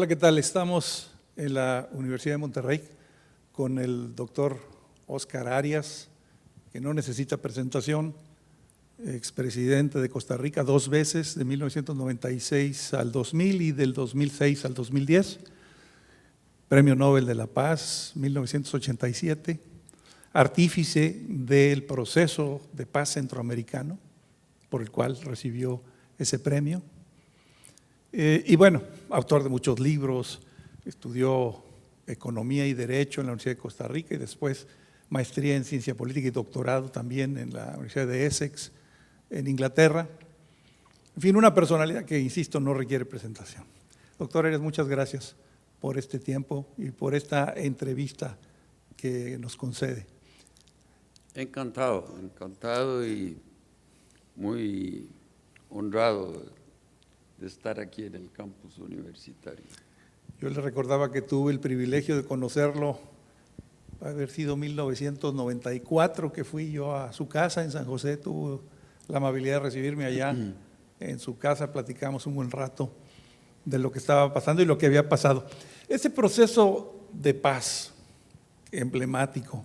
Hola, ¿qué tal? Estamos en la Universidad de Monterrey con el doctor Óscar Arias, que no necesita presentación, expresidente de Costa Rica 2 veces, de 1996 al 2000 y del 2006 al 2010, Premio Nobel de la Paz 1987, artífice del proceso de paz centroamericano, por el cual recibió ese premio. Y bueno, autor de muchos libros, estudió Economía y Derecho en la Universidad de Costa Rica y después maestría en Ciencia Política y doctorado también en la Universidad de Essex, en Inglaterra. En fin, una personalidad que, insisto, no requiere presentación. Doctor Arias, muchas gracias por este tiempo y por esta entrevista que nos concede. Encantado, encantado y muy honrado de estar aquí en el campus universitario. Yo le recordaba que tuve el privilegio de conocerlo, haber sido 1994, que fui yo a su casa en San José, tuvo la amabilidad de recibirme allá en su casa, platicamos un buen rato de lo que estaba pasando y lo que había pasado. Ese proceso de paz emblemático,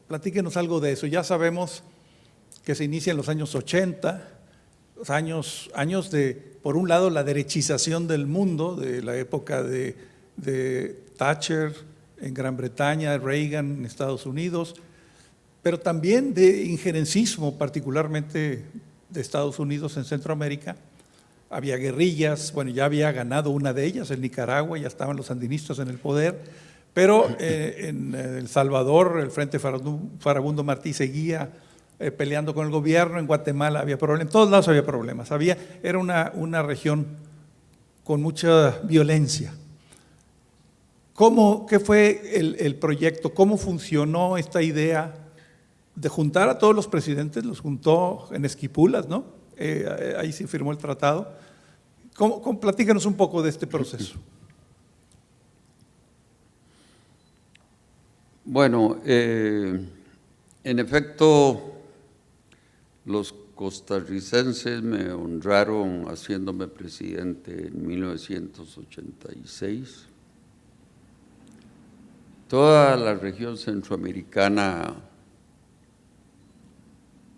platíquenos algo de eso. Ya sabemos que se inicia en los años 80, los años de, por un lado, la derechización del mundo, de la época de Thatcher en Gran Bretaña, Reagan en Estados Unidos, pero también de injerencismo, particularmente de Estados Unidos en Centroamérica. Había guerrillas, bueno, ya había ganado una de ellas, en Nicaragua, ya estaban los sandinistas en el poder, pero en El Salvador el Frente Farabundo Martí seguía peleando con el gobierno, en Guatemala había problemas, en todos lados había problemas, era una región con mucha violencia. ¿Qué fue el proyecto? ¿Cómo funcionó esta idea de juntar a todos los presidentes? Los juntó en Esquipulas, ¿no? Ahí se firmó el tratado. Platícanos un poco de este proceso. Bueno, en efecto, los costarricenses me honraron haciéndome presidente en 1986. Toda la región centroamericana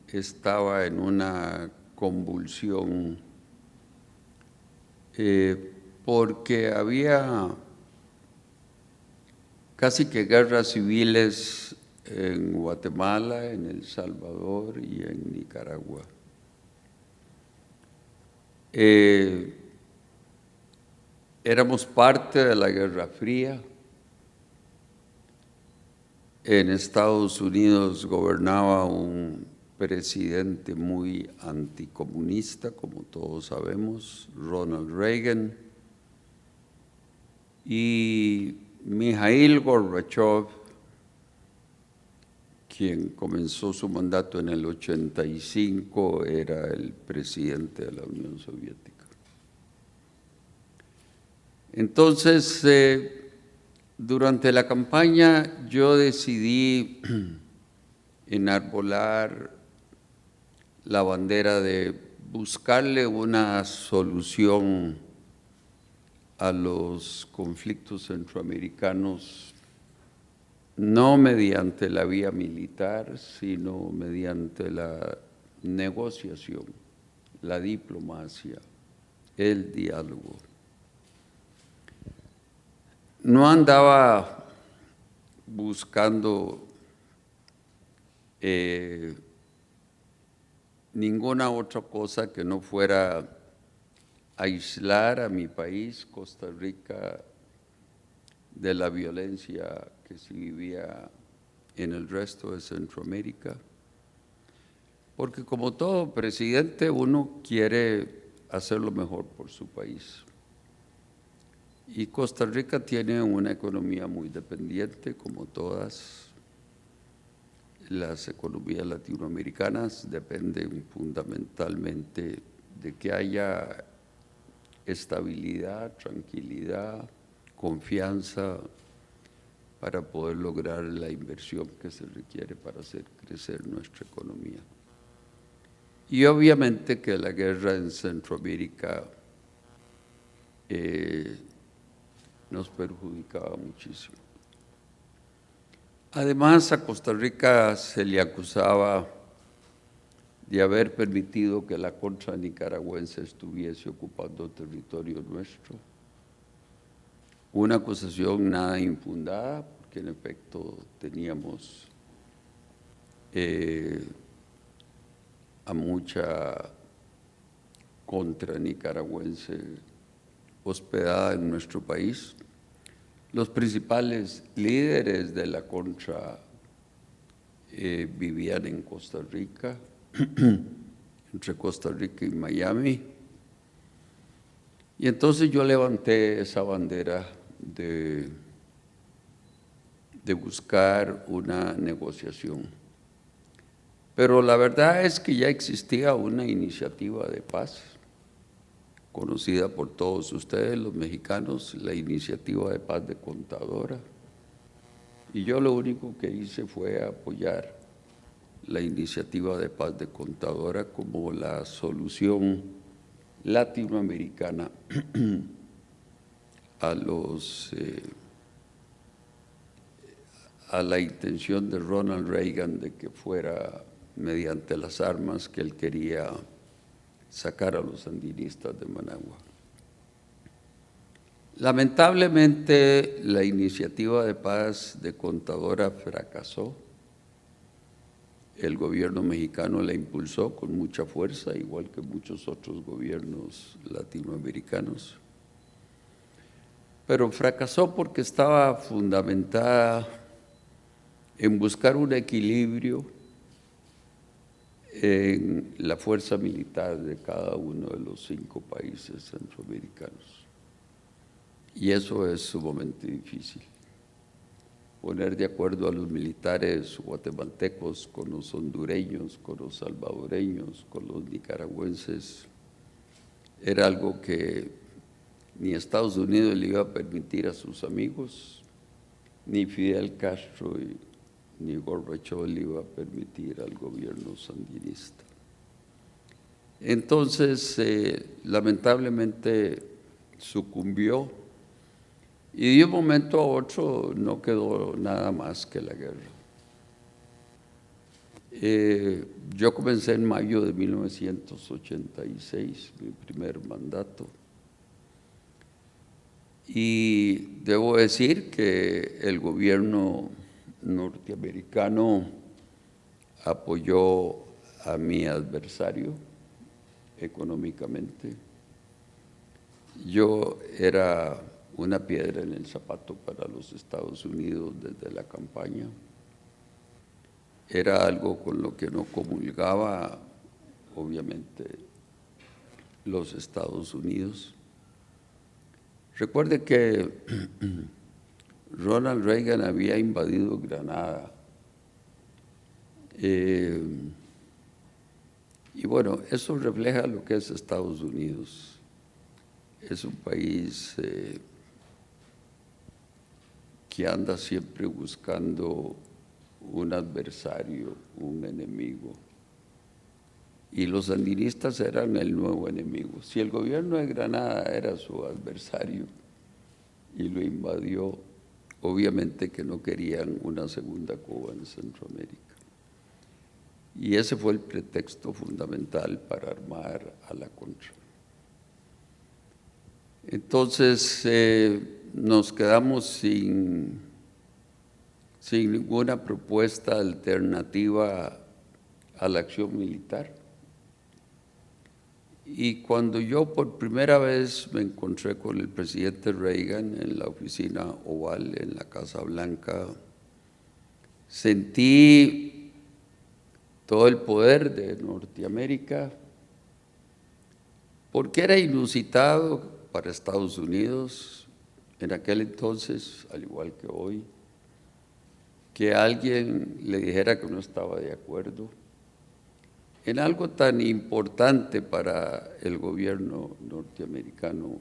estaba en una convulsión porque había casi que guerras civiles en Guatemala, en El Salvador y en Nicaragua. Éramos parte de la Guerra Fría. En Estados Unidos gobernaba un presidente muy anticomunista, como todos sabemos, Ronald Reagan, y Mikhail Gorbachev, quien comenzó su mandato en el 85, era el presidente de la Unión Soviética. Entonces, durante la campaña yo decidí enarbolar la bandera de buscarle una solución a los conflictos centroamericanos, no mediante la vía militar, sino mediante la negociación, la diplomacia, el diálogo. No andaba buscando ninguna otra cosa que no fuera aislar a mi país, Costa Rica, de la violencia que se vivía en el resto de Centroamérica, porque como todo presidente uno quiere hacer lo mejor por su país. Y Costa Rica tiene una economía muy dependiente, como todas las economías latinoamericanas, dependen fundamentalmente de que haya estabilidad, tranquilidad, confianza para poder lograr la inversión que se requiere para hacer crecer nuestra economía. Y obviamente que la guerra en Centroamérica nos perjudicaba muchísimo. Además, a Costa Rica se le acusaba de haber permitido que la contra nicaragüense estuviese ocupando territorio nuestro. Una acusación nada infundada, porque en efecto teníamos a mucha contra nicaragüense hospedada en nuestro país. Los principales líderes de la contra vivían en Costa Rica, entre Costa Rica y Miami. Y entonces yo levanté esa bandera de buscar una negociación. Pero la verdad es que ya existía una iniciativa de paz, conocida por todos ustedes, los mexicanos, la iniciativa de paz de Contadora. Y yo lo único que hice fue apoyar la iniciativa de paz de Contadora como la solución latinoamericana a la intención de Ronald Reagan de que fuera mediante las armas que él quería sacar a los sandinistas de Managua. Lamentablemente, la iniciativa de paz de Contadora fracasó. El gobierno mexicano la impulsó con mucha fuerza, igual que muchos otros gobiernos latinoamericanos. Pero fracasó porque estaba fundamentada en buscar un equilibrio en la fuerza militar de cada uno de los 5 países centroamericanos. Y eso es sumamente difícil. Poner de acuerdo a los militares guatemaltecos con los hondureños, con los salvadoreños, con los nicaragüenses, era algo que ni Estados Unidos le iba a permitir a sus amigos, ni Fidel Castro ni Gorbachev le iba a permitir al gobierno sandinista. Entonces, lamentablemente sucumbió y de un momento a otro no quedó nada más que la guerra. Yo comencé en mayo de 1986, mi primer mandato. Y debo decir que el gobierno norteamericano apoyó a mi adversario económicamente. Yo era una piedra en el zapato para los Estados Unidos desde la campaña. Era algo con lo que no comulgaba, obviamente, los Estados Unidos. Recuerde que Ronald Reagan había invadido Granada. Y bueno, eso refleja lo que es Estados Unidos. Es un país que anda siempre buscando un adversario, un enemigo. Y los sandinistas eran el nuevo enemigo. Si el gobierno de Granada era su adversario y lo invadió, obviamente que no querían una segunda Cuba en Centroamérica. Y ese fue el pretexto fundamental para armar a la contra. Entonces nos quedamos sin ninguna propuesta alternativa a la acción militar. Y cuando yo por primera vez me encontré con el presidente Reagan en la oficina Oval, en la Casa Blanca, sentí todo el poder de Norteamérica, porque era inusitado para Estados Unidos en aquel entonces, al igual que hoy, que alguien le dijera que no estaba de acuerdo en algo tan importante para el gobierno norteamericano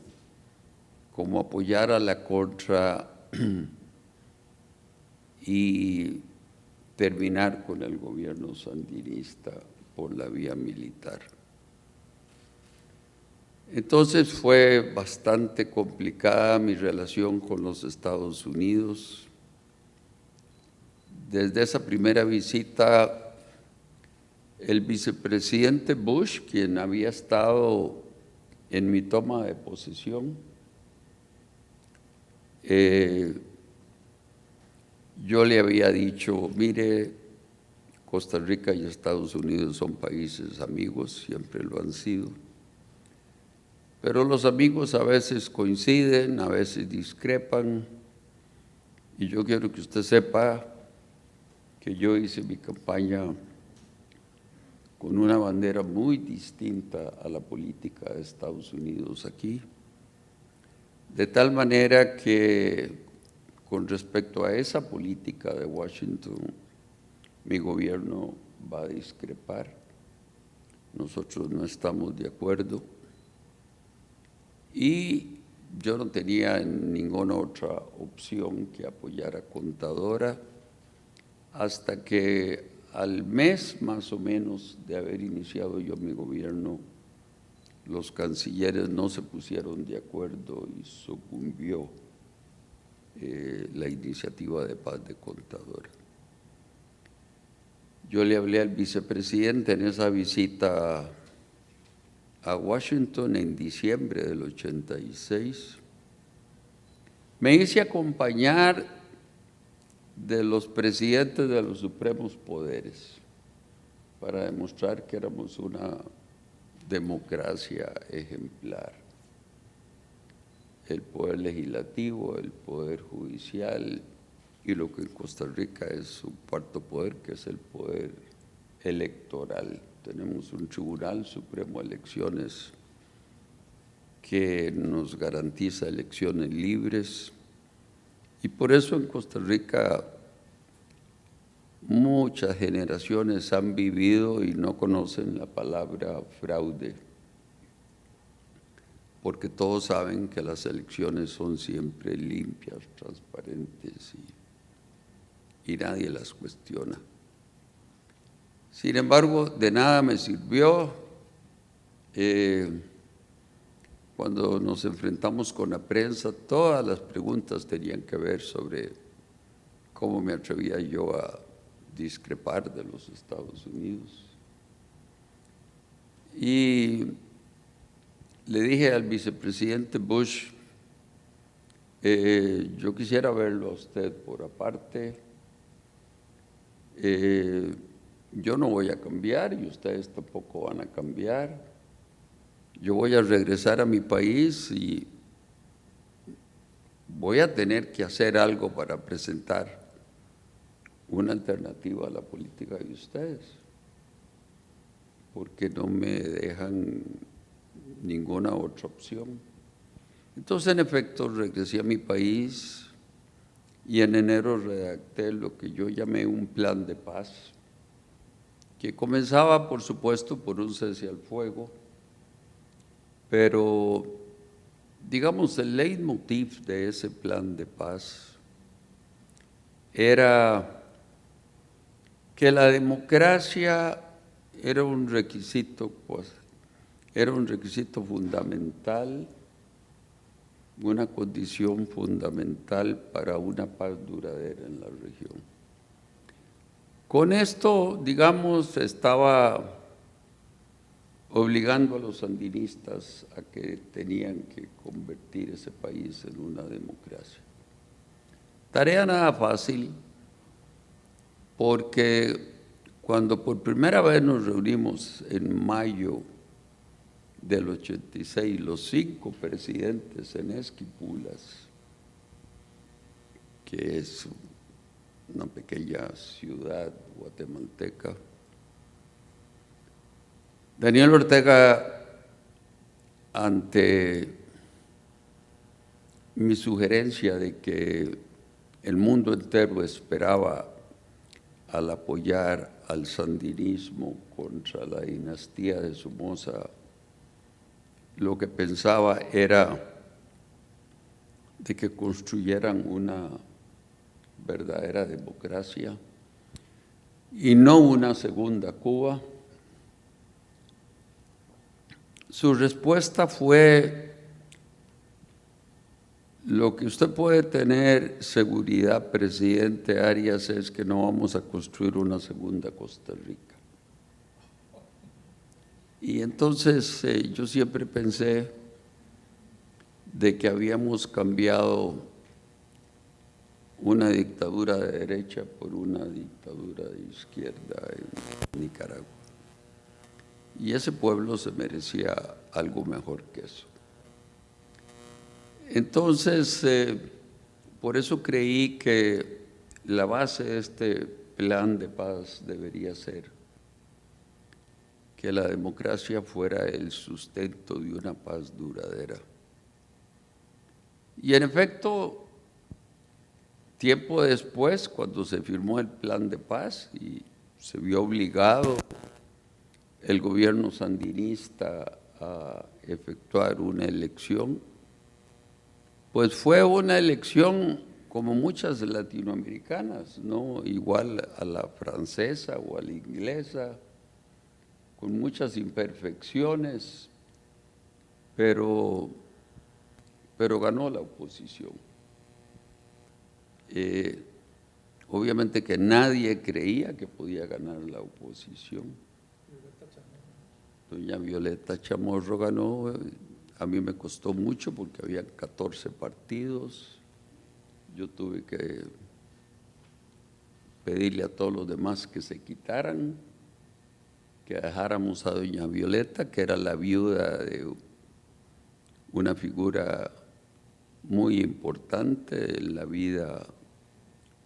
como apoyar a la contra y terminar con el gobierno sandinista por la vía militar. Entonces fue bastante complicada mi relación con los Estados Unidos. Desde esa primera visita, el vicepresidente Bush, quien había estado en mi toma de posesión, yo le había dicho, mire, Costa Rica y Estados Unidos son países amigos, siempre lo han sido, pero los amigos a veces coinciden, a veces discrepan, y yo quiero que usted sepa que yo hice mi campaña con una bandera muy distinta a la política de Estados Unidos aquí, de tal manera que con respecto a esa política de Washington, mi gobierno va a discrepar. Nosotros no estamos de acuerdo. Y yo no tenía ninguna otra opción que apoyar a Contadora hasta que al mes más o menos de haber iniciado yo mi gobierno, los cancilleres no se pusieron de acuerdo y sucumbió la iniciativa de paz de Contadora. Yo le hablé al vicepresidente en esa visita a Washington en diciembre del 86. Me hice acompañar de los presidentes de los supremos poderes para demostrar que éramos una democracia ejemplar. El poder legislativo, el poder judicial y lo que en Costa Rica es su cuarto poder, que es el poder electoral. Tenemos un Tribunal Supremo de Elecciones que nos garantiza elecciones libres y por eso en Costa Rica muchas generaciones han vivido y no conocen la palabra fraude, porque todos saben que las elecciones son siempre limpias, transparentes y nadie las cuestiona. Sin embargo, de nada me sirvió cuando nos enfrentamos con la prensa, todas las preguntas tenían que ver sobre cómo me atrevía yo a discrepar de los Estados Unidos. Y le dije al vicepresidente Bush, yo quisiera verlo a usted por aparte, yo no voy a cambiar y ustedes tampoco van a cambiar. Yo voy a regresar a mi país y voy a tener que hacer algo para presentar una alternativa a la política de ustedes, porque no me dejan ninguna otra opción. Entonces, en efecto, regresé a mi país y en enero redacté lo que yo llamé un plan de paz, que comenzaba, por supuesto, por un cese al fuego, pero, digamos, el leitmotiv de ese plan de paz era que la democracia era un requisito, fundamental, una condición fundamental para una paz duradera en la región. Con esto, digamos, estaba obligando a los sandinistas a que tenían que convertir ese país en una democracia. Tarea nada fácil, porque cuando por primera vez nos reunimos en mayo del 86, los 5 presidentes en Esquipulas, que es una pequeña ciudad guatemalteca, Daniel Ortega, ante mi sugerencia de que el mundo entero esperaba al apoyar al sandinismo contra la dinastía de Somoza, lo que pensaba era de que construyeran una verdadera democracia y no una segunda Cuba. Su respuesta fue: lo que usted puede tener seguridad, presidente Arias, es que no vamos a construir una segunda Costa Rica. Y entonces yo siempre pensé de que habíamos cambiado una dictadura de derecha por una dictadura de izquierda en Nicaragua. Y ese pueblo se merecía algo mejor que eso. Entonces, por eso creí que la base de este plan de paz debería ser que la democracia fuera el sustento de una paz duradera. Y en efecto, tiempo después, cuando se firmó el plan de paz y se vio obligado el gobierno sandinista a efectuar una elección, pues fue una elección como muchas latinoamericanas, ¿no? Igual a la francesa o a la inglesa, con muchas imperfecciones, pero ganó la oposición. Obviamente que nadie creía que podía ganar la oposición. Doña Violeta Chamorro ganó. A mí me costó mucho porque había 14 partidos. Yo tuve que pedirle a todos los demás que se quitaran, que dejáramos a doña Violeta, que era la viuda de una figura muy importante en la vida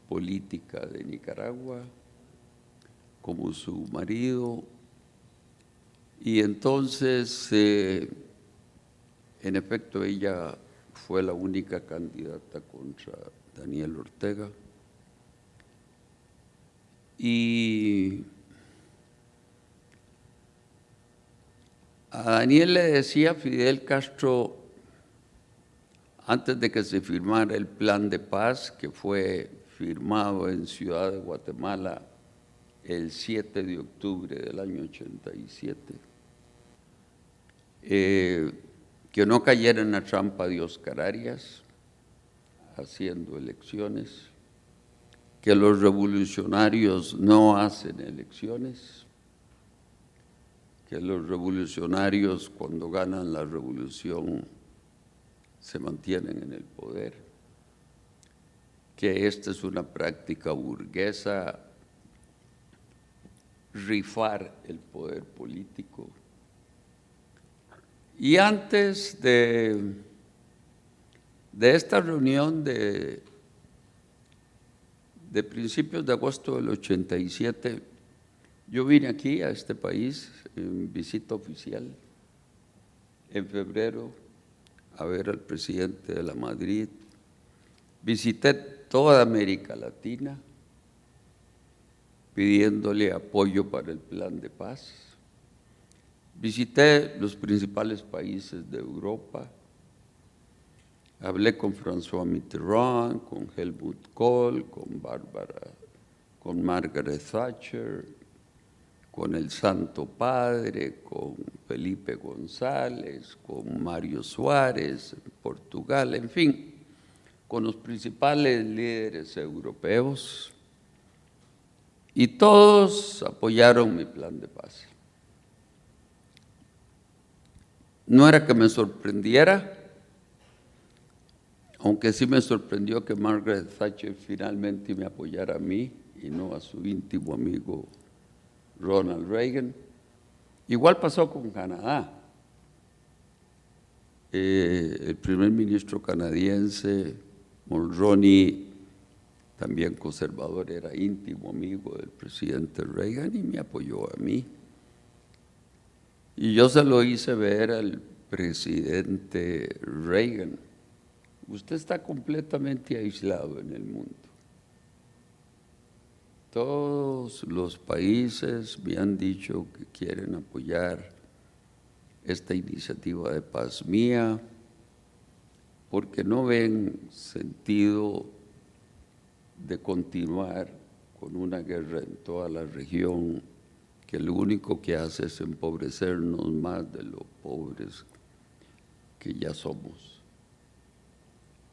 política de Nicaragua, como su marido. Y entonces, en efecto, ella fue la única candidata contra Daniel Ortega. Y a Daniel le decía Fidel Castro, antes de que se firmara el plan de paz, que fue firmado en Ciudad de Guatemala el 7 de octubre del año 87, que no cayera en la trampa de Oscar Arias, haciendo elecciones, que los revolucionarios no hacen elecciones, que los revolucionarios cuando ganan la revolución se mantienen en el poder, que esta es una práctica burguesa, rifar el poder político. Y antes de esta reunión de principios de agosto del 87, yo vine aquí a este país en visita oficial en febrero a ver al presidente de la Madrid. Visité toda América Latina pidiéndole apoyo para el plan de paz. Visité los principales países de Europa. Hablé con François Mitterrand, con Helmut Kohl, con Margaret Thatcher, con el Santo Padre, con Felipe González, con Mario Suárez, en Portugal, en fin, con los principales líderes europeos, y todos apoyaron mi plan de paz. No era que me sorprendiera, aunque sí me sorprendió que Margaret Thatcher finalmente me apoyara a mí y no a su íntimo amigo Ronald Reagan. Igual pasó con Canadá. El primer ministro canadiense, Mulroney, también conservador, era íntimo amigo del presidente Reagan y me apoyó a mí. Y yo se lo hice ver al presidente Reagan: usted está completamente aislado en el mundo. Todos los países me han dicho que quieren apoyar esta iniciativa de paz mía porque no ven sentido de continuar con una guerra en toda la región que lo único que hace es empobrecernos más de lo pobres que ya somos,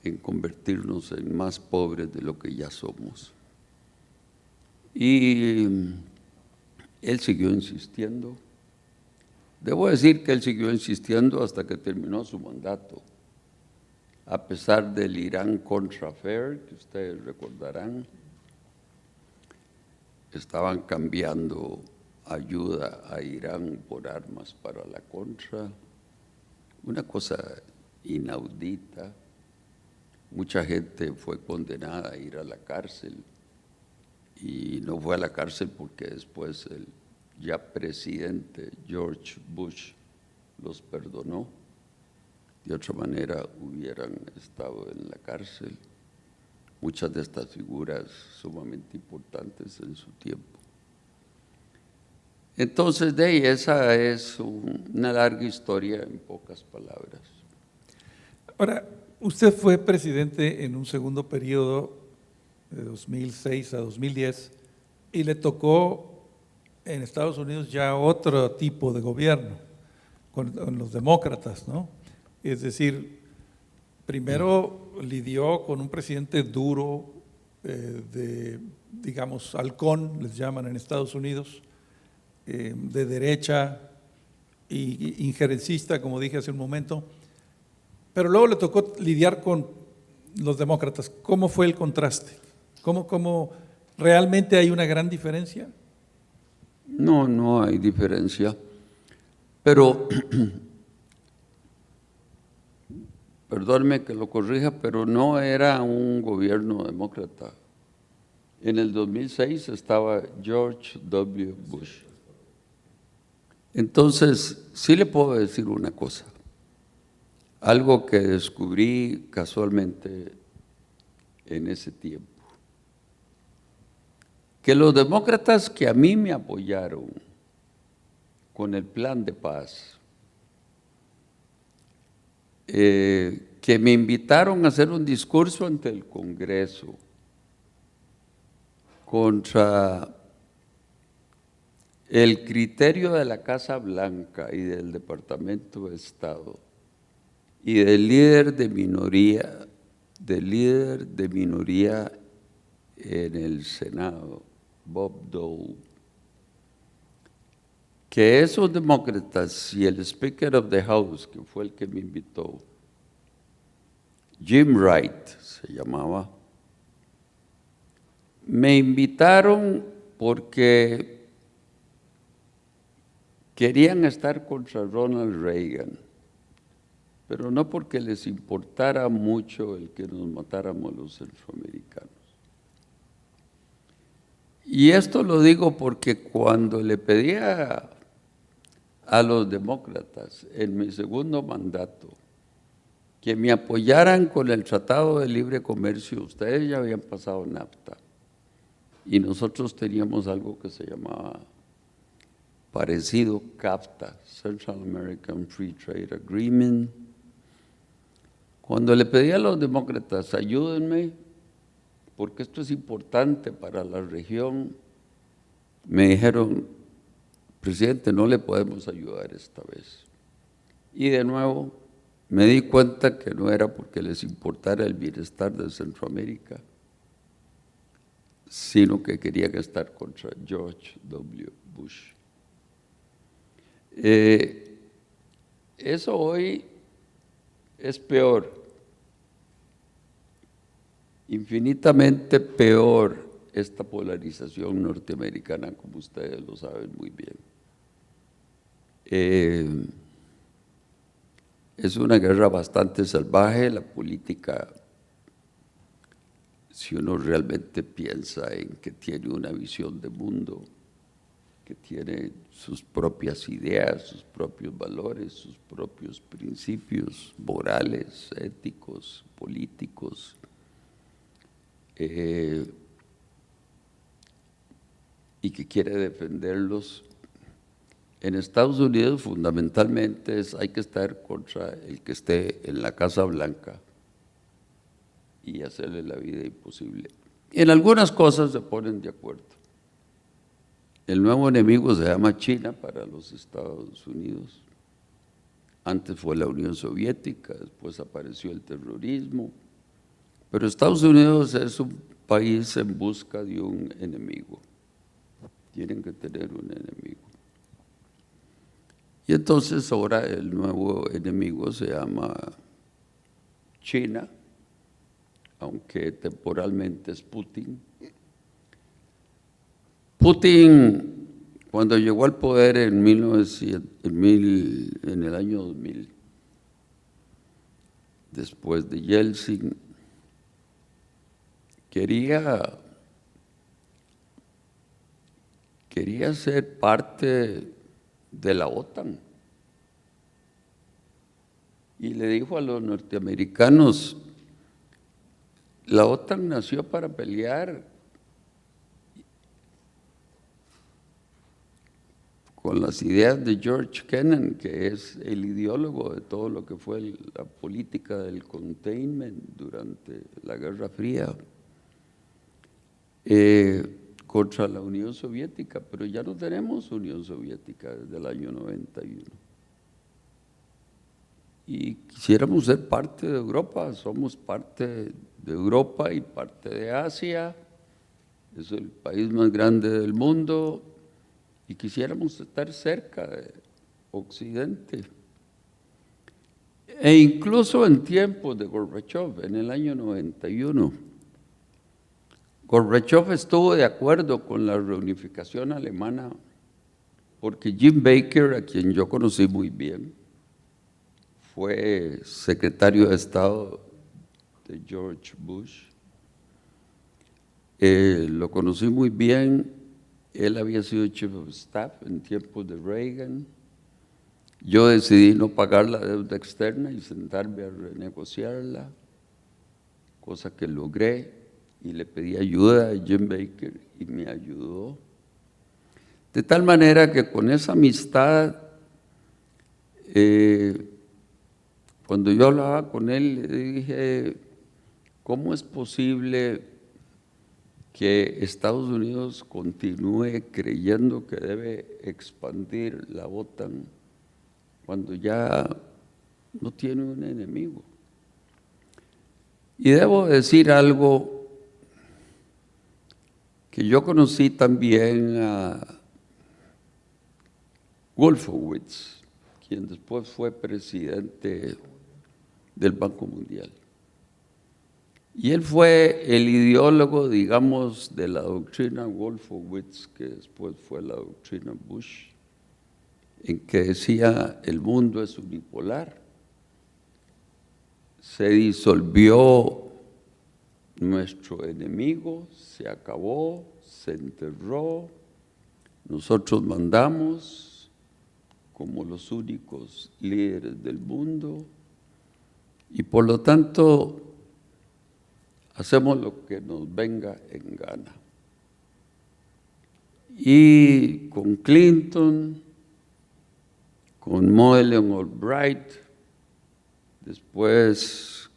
en convertirnos en más pobres de lo que ya somos. Y él siguió insistiendo. Debo decir que él siguió insistiendo hasta que terminó su mandato, a pesar del Irán Contra Affair, que ustedes recordarán. Estaban cambiando ayuda a Irán por armas para la Contra, una cosa inaudita. Mucha gente fue condenada a ir a la cárcel y no fue a la cárcel porque después el ya presidente George Bush los perdonó. De otra manera hubieran estado en la cárcel muchas de estas figuras sumamente importantes en su tiempo. Entonces, de ahí, esa es una larga historia en pocas palabras. Ahora, usted fue presidente en un segundo periodo, de 2006 a 2010, y le tocó en Estados Unidos ya otro tipo de gobierno, con los demócratas, ¿no? Es decir, primero lidió con un presidente duro, digamos, halcón, les llaman en Estados Unidos, de derecha y injerencista, como dije hace un momento, pero luego le tocó lidiar con los demócratas. ¿Cómo fue el contraste? ¿Cómo realmente hay una gran diferencia? No, no hay diferencia, pero perdónme que lo corrija, pero no era un gobierno demócrata. En el 2006 estaba George W. Bush. Entonces, sí le puedo decir una cosa, algo que descubrí casualmente en ese tiempo, que los demócratas que a mí me apoyaron con el plan de paz, que me invitaron a hacer un discurso ante el Congreso contra el criterio de la Casa Blanca y del Departamento de Estado y del líder de minoría en el Senado, Bob Dole, que esos demócratas y el Speaker of the House, que fue el que me invitó, Jim Wright se llamaba, me invitaron porque querían estar contra Ronald Reagan, pero no porque les importara mucho el que nos matáramos los centroamericanos. Y esto lo digo porque cuando le pedía a los demócratas en mi segundo mandato que me apoyaran con el Tratado de Libre Comercio, ustedes ya habían pasado NAFTA y nosotros teníamos algo que se llamaba parecido CAFTA, Central American Free Trade Agreement. Cuando le pedí a los demócratas, ayúdenme, porque esto es importante para la región, me dijeron, presidente, no le podemos ayudar esta vez. Y de nuevo, me di cuenta que no era porque les importara el bienestar de Centroamérica, sino que querían estar contra George W. Bush. Eso hoy es peor, infinitamente peor esta polarización norteamericana, como ustedes lo saben muy bien. Es una guerra bastante salvaje, la política, si uno realmente piensa en que tiene una visión de mundo, que tiene sus propias ideas, sus propios valores, sus propios principios morales, éticos, políticos, y que quiere defenderlos. En Estados Unidos fundamentalmente hay que estar contra el que esté en la Casa Blanca y hacerle la vida imposible. En algunas cosas se ponen de acuerdo. El nuevo enemigo se llama China para los Estados Unidos. Antes fue la Unión Soviética, después apareció el terrorismo. Pero Estados Unidos es un país en busca de un enemigo. Tienen que tener un enemigo. Y entonces ahora el nuevo enemigo se llama China, aunque temporalmente es Putin. Putin, cuando llegó al poder en el año 2000, después de Yeltsin, quería ser parte de la OTAN. Y le dijo a los norteamericanos, la OTAN nació para pelear con las ideas de George Kennan, que es el ideólogo de todo lo que fue la política del containment durante la Guerra Fría, contra la Unión Soviética, pero ya no tenemos Unión Soviética desde el año 91. Y quisiéramos ser parte de Europa, somos parte de Europa y parte de Asia, es el país más grande del mundo, y quisiéramos estar cerca de Occidente. E incluso en tiempos de Gorbachev, en el año 91, Gorbachev estuvo de acuerdo con la reunificación alemana, porque Jim Baker, a quien yo conocí muy bien, fue secretario de Estado de George Bush. Lo conocí muy bien. Él había sido Chief of Staff en tiempos de Reagan. Yo decidí no pagar la deuda externa y sentarme a renegociarla, cosa que logré, y le pedí ayuda a Jim Baker y me ayudó. De tal manera que con esa amistad, cuando yo hablaba con él, le dije, ¿cómo es posible que Estados Unidos continúe creyendo que debe expandir la OTAN cuando ya no tiene un enemigo? Y debo decir algo, que yo conocí también a Wolfowitz, quien después fue presidente del Banco Mundial. Y él fue el ideólogo, digamos, de la doctrina Wolfowitz, que después fue la doctrina Bush, en que decía el mundo es unipolar. Se disolvió nuestro enemigo, se acabó, se enterró, nosotros mandamos como los únicos líderes del mundo y por lo tanto hacemos lo que nos venga en gana. Y con Clinton, con Madeleine Albright, después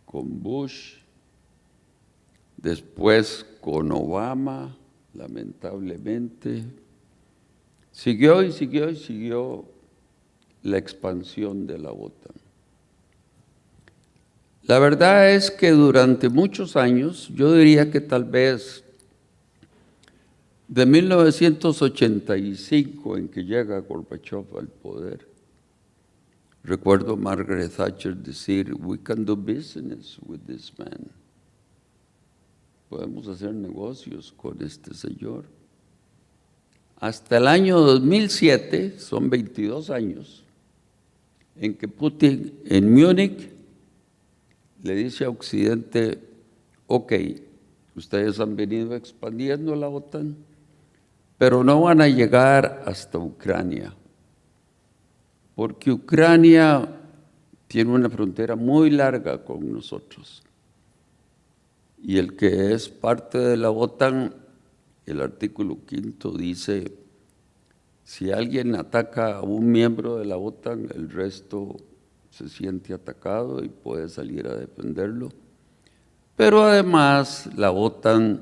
con Bush, después con Obama, lamentablemente, siguió y siguió y siguió la expansión de la OTAN. La verdad es que durante muchos años, yo diría que tal vez de 1985 en que llega Gorbachev al poder, recuerdo a Margaret Thatcher decir, "We can do business with this man." Podemos hacer negocios con este señor. Hasta el año 2007, son 22 años, en que Putin en Múnich le dice a Occidente, ok, ustedes han venido expandiendo la OTAN, pero no van a llegar hasta Ucrania, porque Ucrania tiene una frontera muy larga con nosotros. Y el que es parte de la OTAN, el artículo 5 dice, si alguien ataca a un miembro de la OTAN, el resto se siente atacado y puede salir a defenderlo. Pero además la OTAN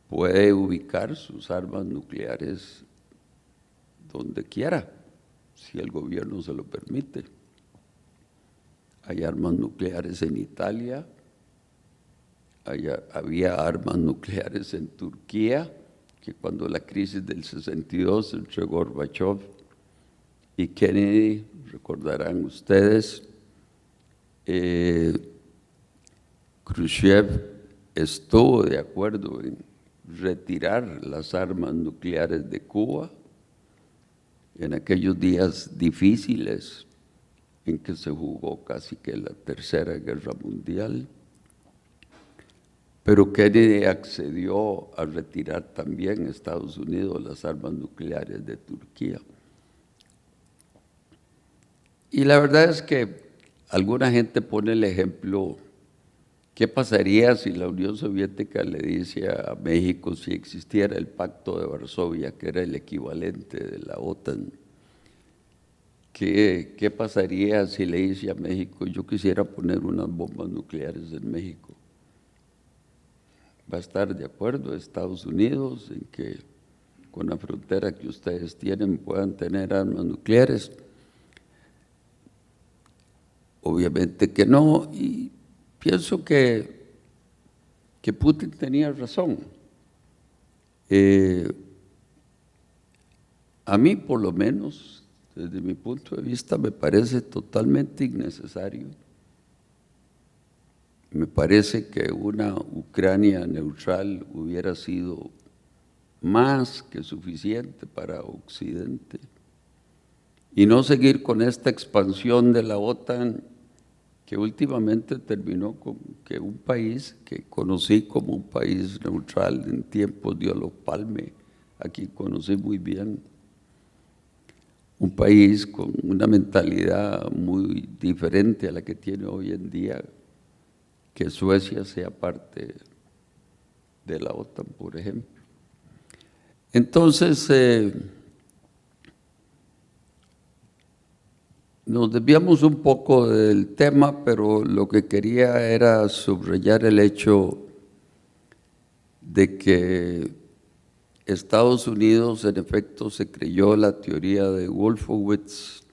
puede ubicar sus armas nucleares donde quiera, si el gobierno se lo permite. Hay armas nucleares en Italia, había armas nucleares en Turquía, que cuando la crisis del 62 entre Gorbachev y Kennedy, recordarán ustedes, Khrushchev estuvo de acuerdo en retirar las armas nucleares de Cuba en aquellos días difíciles en que se jugó casi que la Tercera Guerra Mundial. Pero Kennedy accedió a retirar también a Estados Unidos las armas nucleares de Turquía. Y la verdad es que alguna gente pone el ejemplo, ¿qué pasaría si la Unión Soviética le dice a México si existiera el Pacto de Varsovia, que era el equivalente de la OTAN? ¿Qué pasaría si le dice a México, yo quisiera poner unas bombas nucleares en México? ¿Va a estar de acuerdo Estados Unidos en que con la frontera que ustedes tienen puedan tener armas nucleares? Obviamente que no, y pienso que Putin tenía razón. A mí, por lo menos, desde mi punto de vista, me parece totalmente innecesario. Me parece que una Ucrania neutral hubiera sido más que suficiente para Occidente. Y no seguir con esta expansión de la OTAN que últimamente terminó con que un país que conocí como un país neutral en tiempos de Olof Palme, aquí conocí muy bien, un país con una mentalidad muy diferente a la que tiene hoy en día, que Suecia sea parte de la OTAN, por ejemplo. Entonces, nos desviamos un poco del tema, pero lo que quería era subrayar el hecho de que Estados Unidos, en efecto, se creyó la teoría de Wolfowitz,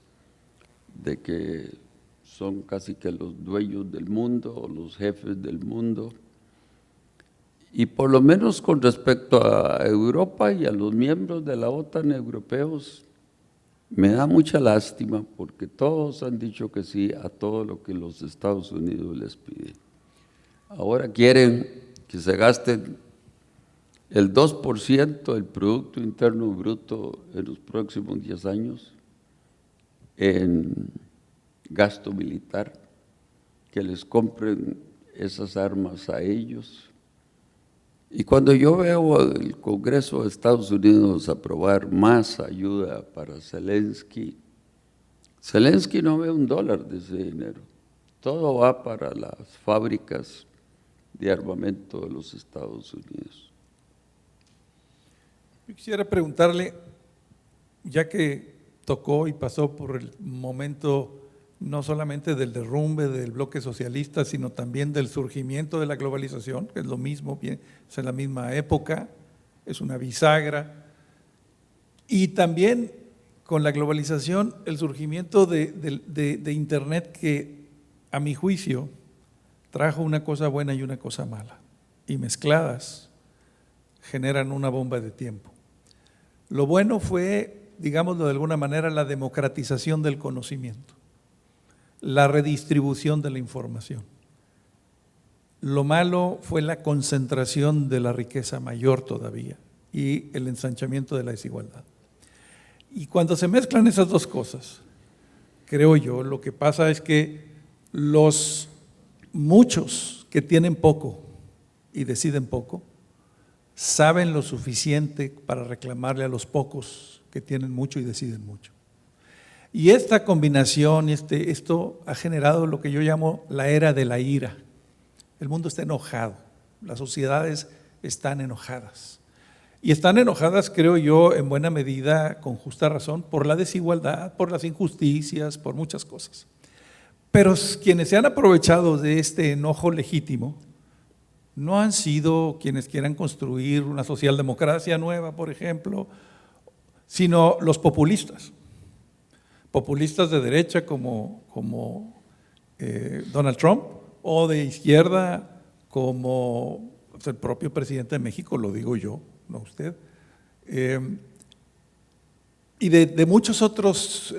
de que son casi que los dueños del mundo o los jefes del mundo. Y por lo menos con respecto a Europa y a los miembros de la OTAN europeos, me da mucha lástima porque todos han dicho que sí a todo lo que los Estados Unidos les pide. Ahora quieren que se gasten el 2% del Producto Interno Bruto en los próximos 10 años en gasto militar, que les compren esas armas a ellos. Y cuando yo veo al Congreso de Estados Unidos aprobar más ayuda para Zelensky, Zelensky no ve $1 de ese dinero. Todo va para las fábricas de armamento de los Estados Unidos. Yo quisiera preguntarle, ya que tocó y pasó por el momento no solamente del derrumbe del bloque socialista, sino también del surgimiento de la globalización, que es lo mismo, es en la misma época, es una bisagra, y también con la globalización el surgimiento de Internet, que a mi juicio trajo una cosa buena y una cosa mala, y mezcladas generan una bomba de tiempo. Lo bueno fue, digámoslo de alguna manera, la democratización del conocimiento, la redistribución de la información. Lo malo fue la concentración de la riqueza mayor todavía y el ensanchamiento de la desigualdad. Y cuando se mezclan esas dos cosas, creo yo, lo que pasa es que los muchos que tienen poco y deciden poco, saben lo suficiente para reclamarle a los pocos que tienen mucho y deciden mucho. Y esta combinación, esto ha generado lo que yo llamo la era de la ira. El mundo está enojado, las sociedades están enojadas. Y están enojadas, creo yo, en buena medida, con justa razón, por la desigualdad, por las injusticias, por muchas cosas. Pero quienes se han aprovechado de este enojo legítimo no han sido quienes quieran construir una socialdemocracia nueva, por ejemplo, sino los populistas. Populistas de derecha como Donald Trump, o de izquierda como el propio presidente de México, lo digo yo, no usted, y de muchos otros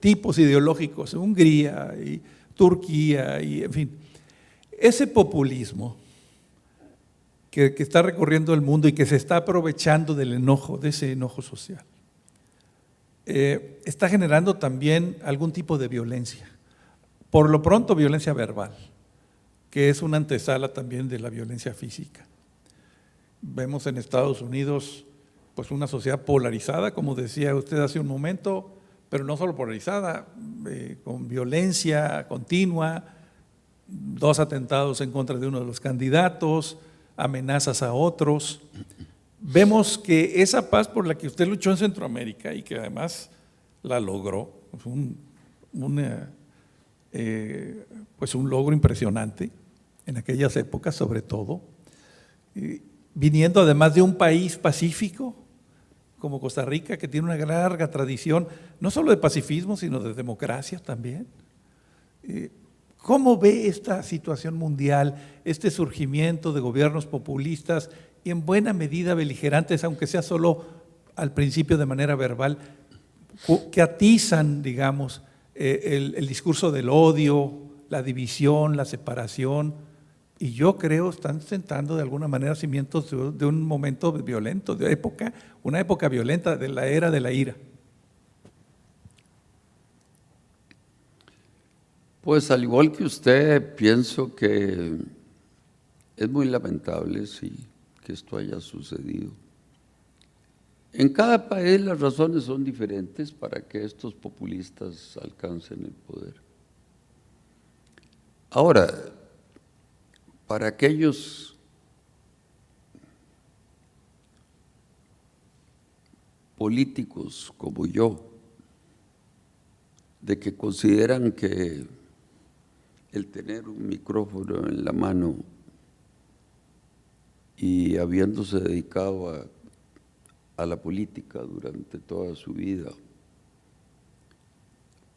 tipos ideológicos, Hungría y Turquía, y en fin. Ese populismo que está recorriendo el mundo y que se está aprovechando del enojo, de ese enojo social, está generando también algún tipo de violencia. Por lo pronto, violencia verbal, que es una antesala también de la violencia física. Vemos en Estados Unidos pues una sociedad polarizada, como decía usted hace un momento, pero no solo polarizada, con violencia continua, 2 atentados en contra de uno de los candidatos, amenazas a otros. Vemos que esa paz por la que usted luchó en Centroamérica y que además la logró, pues un logro impresionante en aquellas épocas sobre todo, viniendo además de un país pacífico como Costa Rica, que tiene una larga tradición, no solo de pacifismo, sino de democracia también. ¿Cómo ve esta situación mundial, este surgimiento de gobiernos populistas y en buena medida beligerantes, aunque sea solo al principio de manera verbal, que atizan, digamos, el discurso del odio, la división, la separación? Y yo creo están sentando de alguna manera cimientos de un momento violento, una época violenta, de la era de la ira. Pues al igual que usted, pienso que es muy lamentable que esto haya sucedido. En cada país las razones son diferentes para que estos populistas alcancen el poder. Ahora, para aquellos políticos como yo, de que consideran que el tener un micrófono en la mano y habiéndose dedicado a la política durante toda su vida,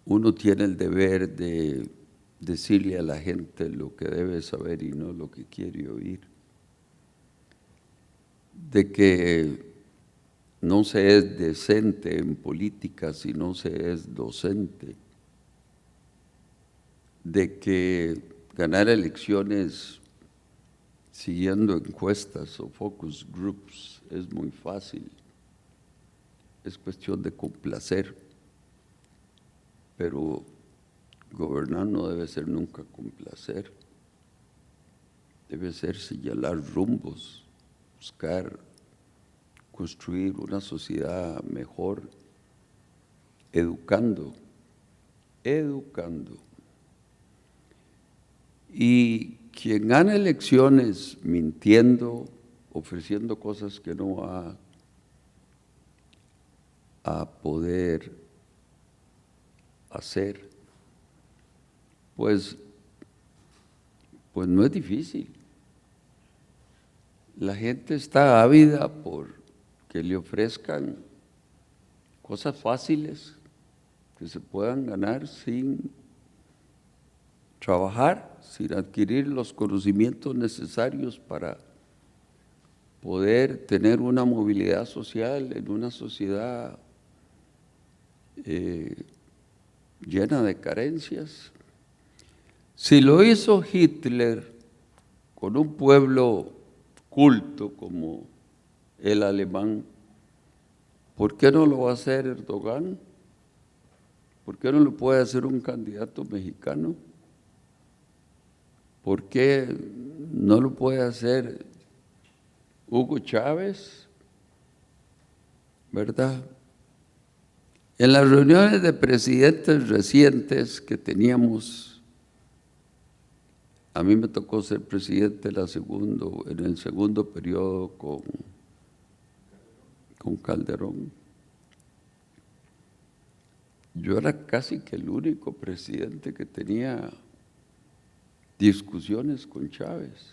uno tiene el deber de decirle a la gente lo que debe saber y no lo que quiere oír, de que no se es decente en política si no se es docente, de que ganar elecciones siguiendo encuestas o focus groups es muy fácil, es cuestión de complacer, pero gobernar no debe ser nunca complacer, debe ser señalar rumbos, buscar construir una sociedad mejor, educando. Y quien gana elecciones mintiendo, ofreciendo cosas que no va a poder hacer, pues no es difícil. La gente está ávida por que le ofrezcan cosas fáciles que se puedan ganar sin trabajar, sin adquirir los conocimientos necesarios para poder tener una movilidad social en una sociedad llena de carencias. Si lo hizo Hitler con un pueblo culto como el alemán, ¿por qué no lo va a hacer Erdogan? ¿Por qué no lo puede hacer un candidato mexicano? ¿Por qué no lo puede hacer Hugo Chávez? ¿Verdad? En las reuniones de presidentes recientes que teníamos, a mí me tocó ser presidente en el segundo periodo con Calderón. Yo era casi que el único presidente que tenía discusiones con Chávez.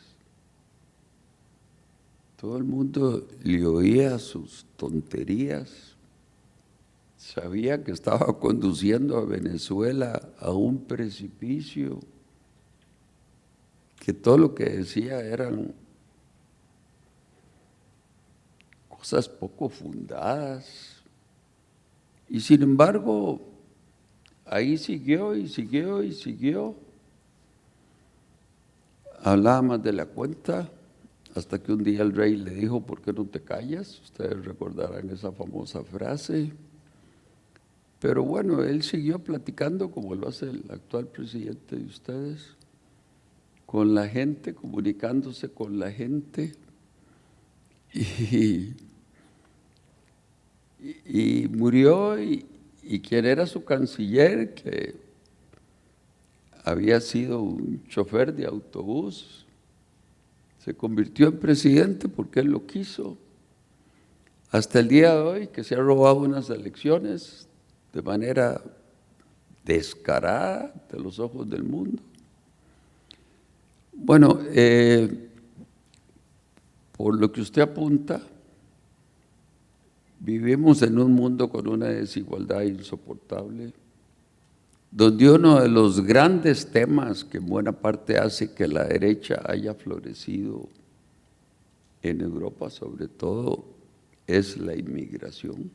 Todo el mundo le oía sus tonterías. Sabía que estaba conduciendo a Venezuela a un precipicio, que todo lo que decía eran cosas poco fundadas. Y sin embargo, ahí siguió y siguió y siguió. Hablaba más de la cuenta, hasta que un día el rey le dijo: ¿por qué no te callas? Ustedes recordarán esa famosa frase. Pero bueno, él siguió platicando como lo hace el actual presidente de ustedes, con la gente, comunicándose con la gente. Y murió, y quien era su canciller, que había sido un chofer de autobús, se convirtió en presidente porque él lo quiso. Hasta el día de hoy, que se ha robado unas elecciones de manera descarada de los ojos del mundo. Bueno, por lo que usted apunta, vivimos en un mundo con una desigualdad insoportable, donde uno de los grandes temas que en buena parte hace que la derecha haya florecido en Europa sobre todo es la inmigración.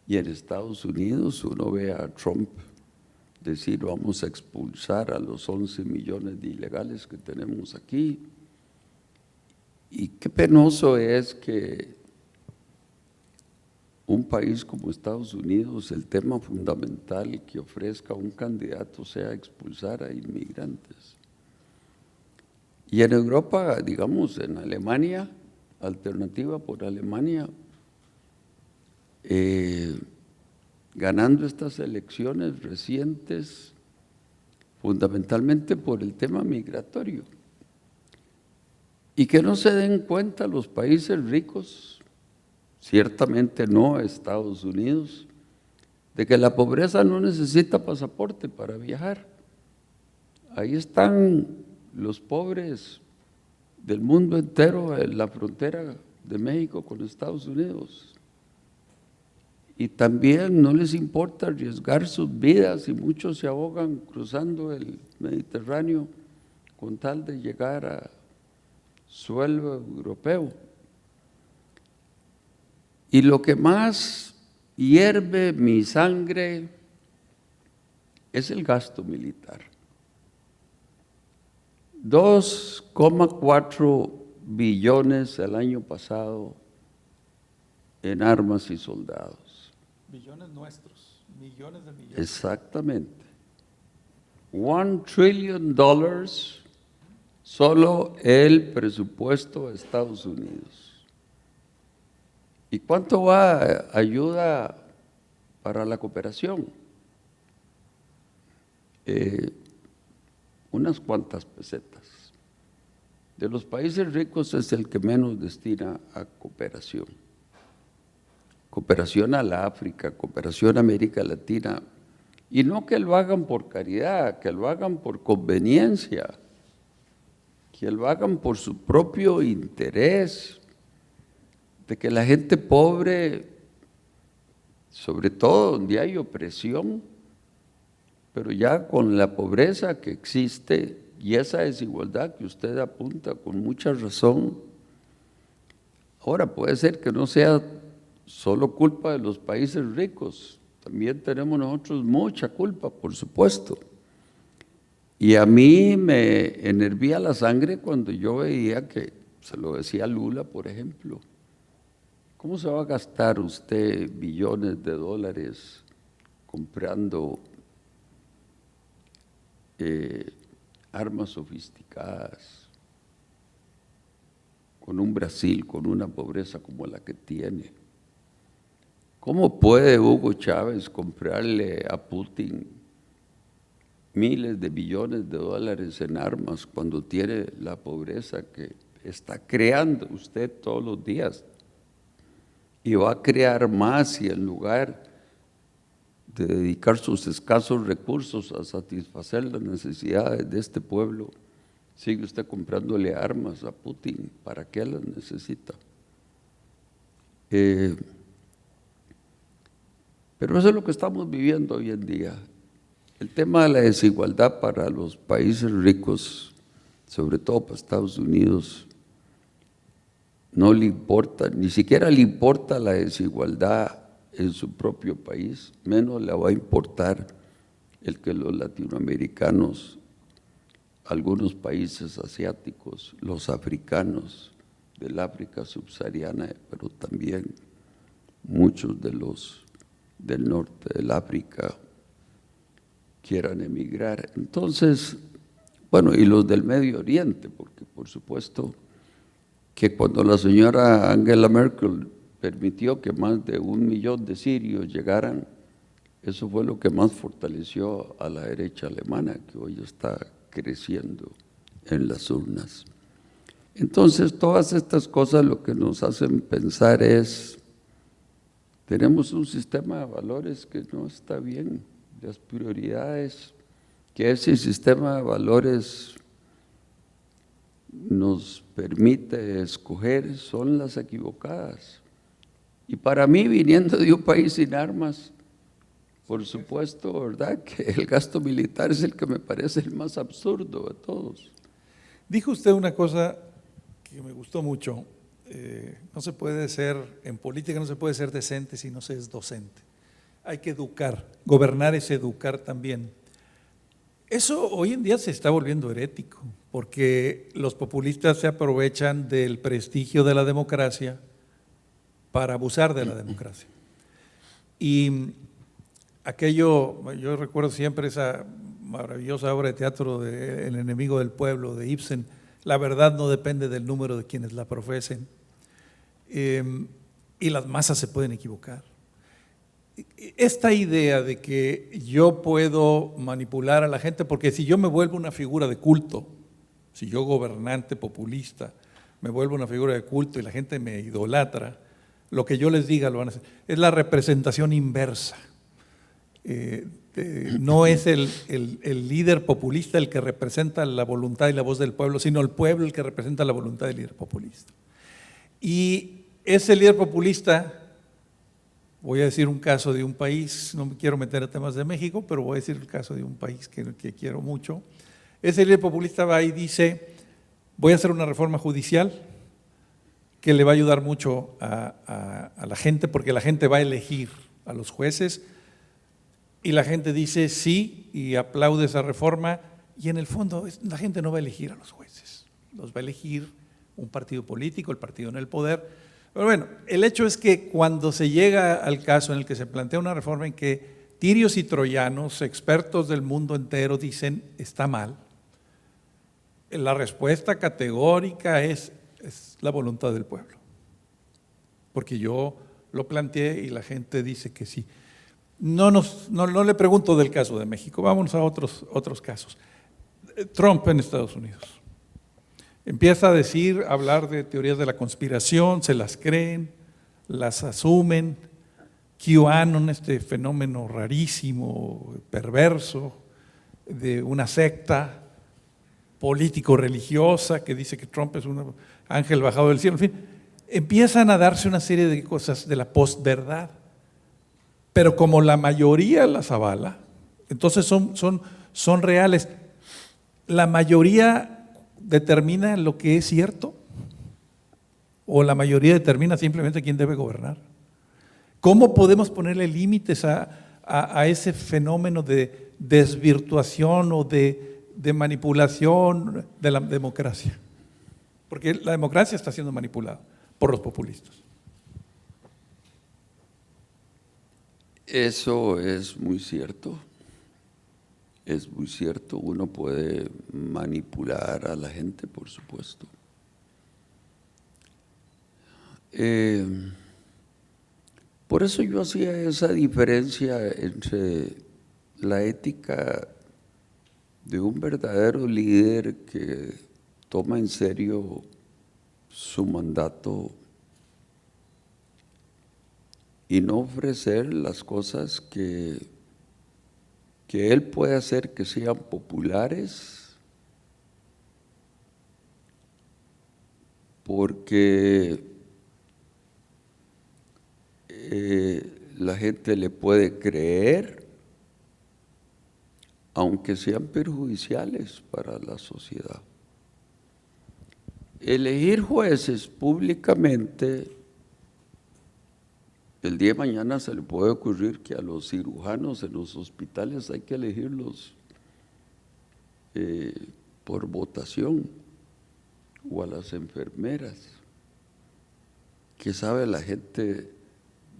Y en Estados Unidos uno ve a Trump decir: vamos a expulsar a los 11 millones de ilegales que tenemos aquí. Y qué penoso es que un país como Estados Unidos, el tema fundamental que ofrezca un candidato sea expulsar a inmigrantes. Y en Europa, digamos, en Alemania, Alternativa por Alemania, ganando estas elecciones recientes, fundamentalmente por el tema migratorio. Y que no se den cuenta los países ricos, ciertamente no Estados Unidos, de que la pobreza no necesita pasaporte para viajar. Ahí están los pobres del mundo entero en la frontera de México con Estados Unidos. Y también no les importa arriesgar sus vidas, y muchos se ahogan cruzando el Mediterráneo con tal de llegar a suelo europeo. Y lo que más hierve mi sangre es el gasto militar. 2,4 billones el año pasado en armas y soldados. Billones nuestros, millones de millones. Exactamente. $1 trillion solo el presupuesto de Estados Unidos. ¿Y cuánto va a ayuda para la cooperación? Unas cuantas pesetas. De los países ricos es el que menos destina a cooperación. Cooperación a la África, cooperación a América Latina. Y no que lo hagan por caridad, que lo hagan por conveniencia, que lo hagan por su propio interés, de que la gente pobre, sobre todo donde hay opresión, pero ya con la pobreza que existe y esa desigualdad que usted apunta con mucha razón, ahora puede ser que no sea solo culpa de los países ricos, también tenemos nosotros mucha culpa, por supuesto. Y a mí me enervía la sangre cuando yo veía que, se lo decía Lula, por ejemplo, ¿cómo se va a gastar usted billones de dólares comprando armas sofisticadas con un Brasil, con una pobreza como la que tiene? ¿Cómo puede Hugo Chávez comprarle a Putin miles de billones de dólares en armas cuando tiene la pobreza que está creando usted todos los días? Y va a crear más, y en lugar de dedicar sus escasos recursos a satisfacer las necesidades de este pueblo, Sigue usted comprándole armas a Putin, ¿para qué las necesita? Pero eso es lo que estamos viviendo hoy en día. El tema de la desigualdad para los países ricos, sobre todo para Estados Unidos, no le importa, ni siquiera le importa la desigualdad en su propio país, menos le va a importar el que los latinoamericanos, algunos países asiáticos, los africanos del África subsahariana, pero también muchos de los del norte del África quieran emigrar. Entonces, bueno, y los del Medio Oriente, porque por supuesto que cuando la señora Angela Merkel permitió que más de 1 millón de sirios llegaran, eso fue lo que más fortaleció a la derecha alemana, que hoy está creciendo en las urnas. Entonces, todas estas cosas lo que nos hacen pensar es, tenemos un sistema de valores que no está bien, las prioridades que ese sistema de valores nos permite escoger son las equivocadas. Y para mí, viniendo de un país sin armas, por supuesto, ¿verdad?, que el gasto militar es el que me parece el más absurdo de todos. Dijo usted una cosa que me gustó mucho, no se puede ser, en política no se puede ser decente si no se es docente. Hay que educar, gobernar es educar también. Eso hoy en día se está volviendo herético, porque los populistas se aprovechan del prestigio de la democracia para abusar de la democracia. Y aquello, yo recuerdo siempre esa maravillosa obra de teatro de El enemigo del pueblo, de Ibsen, la verdad no depende del número de quienes la profesen, y las masas se pueden equivocar. Esta idea de que yo puedo manipular a la gente, porque si yo me vuelvo una figura de culto, si yo gobernante populista me vuelvo una figura de culto y la gente me idolatra, lo que yo les diga lo van a hacer. Es la representación inversa. No es el líder populista el que representa la voluntad y la voz del pueblo, sino el pueblo el que representa la voluntad del líder populista. Y ese líder populista, voy a decir un caso de un país, no me quiero meter a temas de México, pero voy a decir el caso de un país que quiero mucho. Ese líder populista va y dice, voy a hacer una reforma judicial que le va a ayudar mucho a la gente, porque la gente va a elegir a los jueces, y la gente dice sí y aplaude esa reforma, y en el fondo la gente no va a elegir a los jueces, los va a elegir un partido político, el partido en el poder. Pero bueno, el hecho es que cuando se llega al caso en el que se plantea una reforma en que tirios y troyanos, expertos del mundo entero, dicen está mal, la respuesta categórica es la voluntad del pueblo, porque yo lo planteé y la gente dice que sí. No le pregunto del caso de México, vámonos a otros casos. Trump en Estados Unidos empieza a hablar de teorías de la conspiración, se las creen, las asumen. QAnon, este fenómeno rarísimo, perverso, de una secta político-religiosa que dice que Trump es un ángel bajado del cielo, en fin, empiezan a darse una serie de cosas de la posverdad. Pero como la mayoría las avala, entonces son reales. ¿La mayoría determina lo que es cierto? ¿O la mayoría determina simplemente quién debe gobernar? ¿Cómo podemos ponerle límites a ese fenómeno de desvirtuación o de manipulación de la democracia? Porque la democracia está siendo manipulada por los populistas. Eso es muy cierto, uno puede manipular a la gente, por supuesto. Por eso yo hacía esa diferencia entre la ética de un verdadero líder que toma en serio su mandato y no ofrecer las cosas que él puede hacer que sean populares porque la gente le puede creer, aunque sean perjudiciales para la sociedad. Elegir jueces públicamente, el día de mañana se le puede ocurrir que a los cirujanos en los hospitales hay que elegirlos por votación, o a las enfermeras. ¿Qué sabe la gente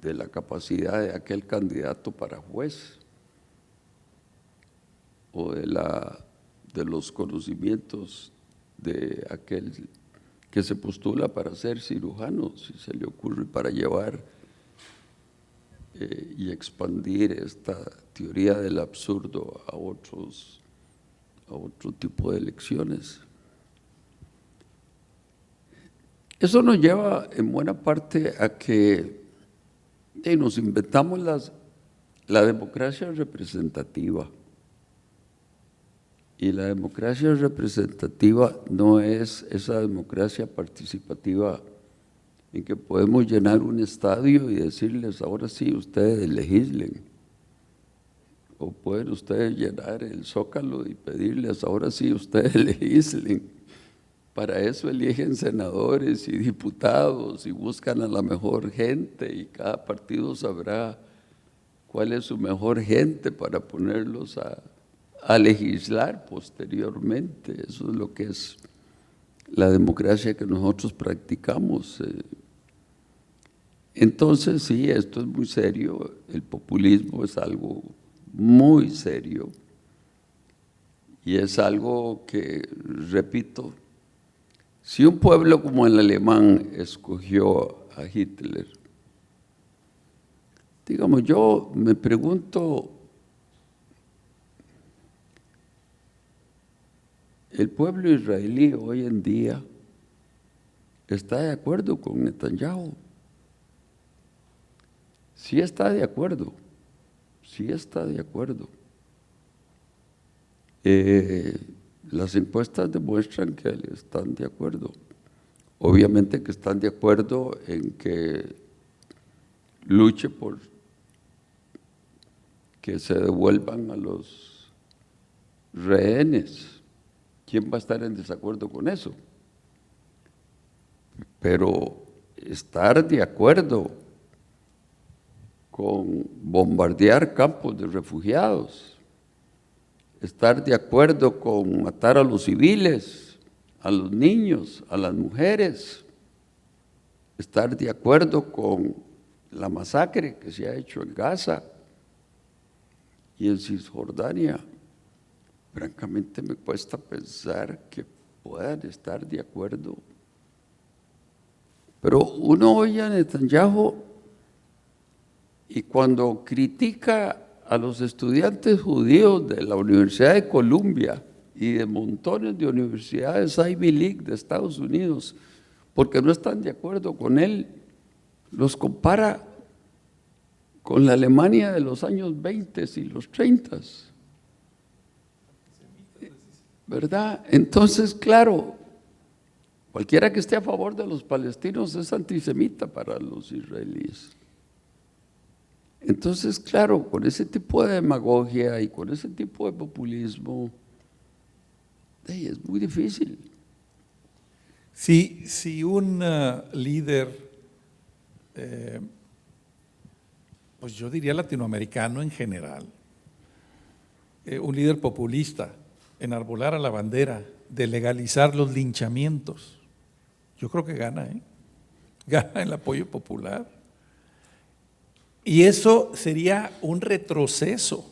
de la capacidad de aquel candidato para juez? O de los conocimientos de aquel que se postula para ser cirujano, si se le ocurre, para llevar y expandir esta teoría del absurdo a otro tipo de elecciones. Eso nos lleva en buena parte a que nos inventamos la democracia representativa. Y la democracia representativa no es esa democracia participativa en que podemos llenar un estadio y decirles, ahora sí, ustedes legislen. O pueden ustedes llenar el Zócalo y pedirles, ahora sí, ustedes legislen. Para eso eligen senadores y diputados y buscan a la mejor gente, y cada partido sabrá cuál es su mejor gente para ponerlos a legislar posteriormente. Eso es lo que es la democracia que nosotros practicamos. Entonces, sí, esto es muy serio. El populismo es algo muy serio y es algo que, repito, si un pueblo como el alemán escogió a Hitler, digamos, yo me pregunto, el pueblo israelí hoy en día está de acuerdo con Netanyahu. Sí está de acuerdo, sí está de acuerdo. Las encuestas demuestran que están de acuerdo. Obviamente que están de acuerdo en que luche por que se devuelvan a los rehenes. ¿Quién va a estar en desacuerdo con eso? Pero estar de acuerdo con bombardear campos de refugiados, estar de acuerdo con matar a los civiles, a los niños, a las mujeres, estar de acuerdo con la masacre que se ha hecho en Gaza y en Cisjordania, francamente me cuesta pensar que puedan estar de acuerdo. Pero uno oye a Netanyahu y cuando critica a los estudiantes judíos de la Universidad de Columbia y de montones de universidades Ivy League de Estados Unidos, porque no están de acuerdo con él, los compara con la Alemania de los años 20 y los 30, ¿verdad? Entonces, claro, cualquiera que esté a favor de los palestinos es antisemita para los israelíes. Entonces, claro, con ese tipo de demagogia y con ese tipo de populismo, es muy difícil. Si un líder, pues yo diría latinoamericano en general, un líder populista, enarbolara la bandera de legalizar los linchamientos, yo creo que gana, gana el apoyo popular. Y eso sería un retroceso.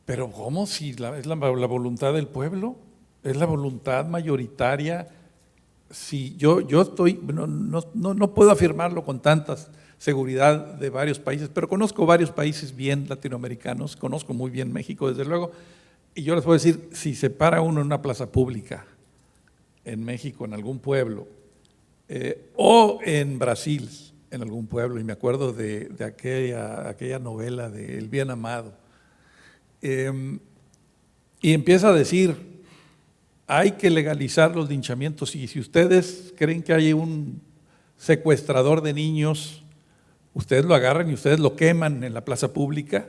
Pero ¿cómo? Si es la voluntad del pueblo, es la voluntad mayoritaria. Si yo estoy, no puedo afirmarlo con tanta seguridad de varios países, pero conozco varios países bien latinoamericanos, conozco muy bien México, desde luego, y yo les puedo decir, si se para uno en una plaza pública, en México, en algún pueblo, o en Brasil, en algún pueblo, y me acuerdo de aquella novela de El Bien Amado, y empieza a decir hay que legalizar los linchamientos. Y si ustedes creen que hay un secuestrador de niños, ustedes lo agarran y ustedes lo queman en la plaza pública,